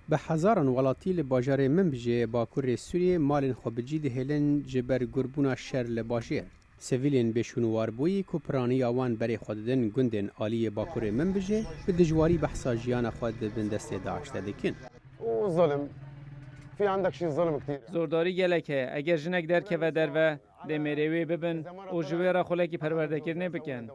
به هزاران ولاتی لباجار منبجه باکور سوریه مالن خوبجی دهلن جبر گربونا شر لباجیر. سویلین بشونوار بویی که پرانی آوان بری خوددن گندن آلی باکور منبجه به دجواری بحثا جیان خود بین دست داعش دکن. ظلم. في عندك شيء ظلم كثير. زورداری گلکه اگر جنک در که و در و دمیروی ببن او جویرا خلکی پرورده کرنه بکن.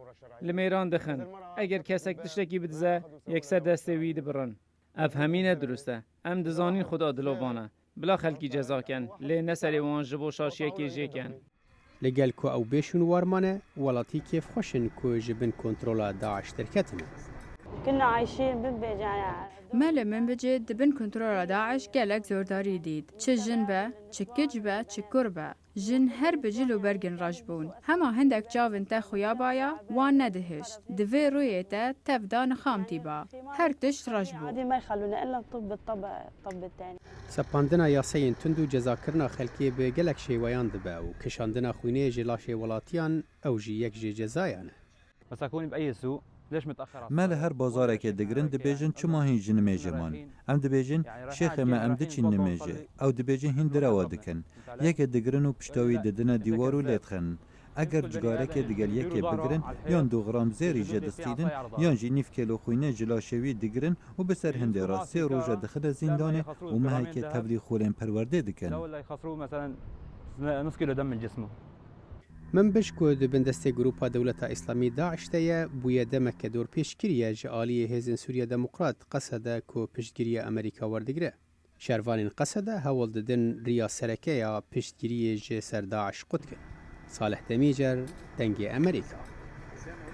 لمیران دخن. اگر کسک تشتکی بدزه یکسر دسته وید برن. افهمینه درسته. ام دزانین خدا دلوانه. بلا خلکی جزا کن. لی نسری وان جبو شاشیه که جه کن. لگل که او بشونوار مانه ولاتی کیف خوشن که جبن کنترول داعش ترکتنه. كنا عايشين ببيجانا مال منبجه دبن کنترل داعش گلک زورداری دید. چه جن به، چه کج به، چه کر به. جن هر بجلو برگن راجبون. هما هندک جاون تا خویا بایا وان ندهشت. دوی روی تا تفدان خامتی با. هر تشت راجبون. عادي ما يخلونا الا نطب الطب الثاني. سپاندنا یاسین تندو جزاکرنا خلکی به گلک شیویان دبه و کشاندنا خوینه جلاش ولاتیان او جی یک جی جزایانه. بس اكون باي سوق ليش متاخر مال هر بازارك دگرن دبیجن چما هیچ نمیجه من ام دبیجن شیخ ما ام دچین نمیجه او دبیجن هندرا وادکن یک دگرن و پشتاوی ددن دیوارو لتخن اگر جگاره که دیگر یکی بگرن یان 2 گرم زیری جدستیدن یان جی 9 کیلو خوینه جلاشوی دگرن و بسر هنده را 3 روز داخل زندانه و ما که تبلیغ خورن پرورده دکن ولا يخسروا مثلا نص كيلو دم من جسمه من بشکو دبن دسته گروپا دولت اسلامی داعش تیه بویا دمک دور پیشگیریه جعالی هزن سوریا دموکرات قصده که پیشگیری امریکا وردگره. شروانین قصده هول ددن ریا سرکه یا پیشگیری جسر داعش قد کن. صالح دمیجر دنگ امریکا.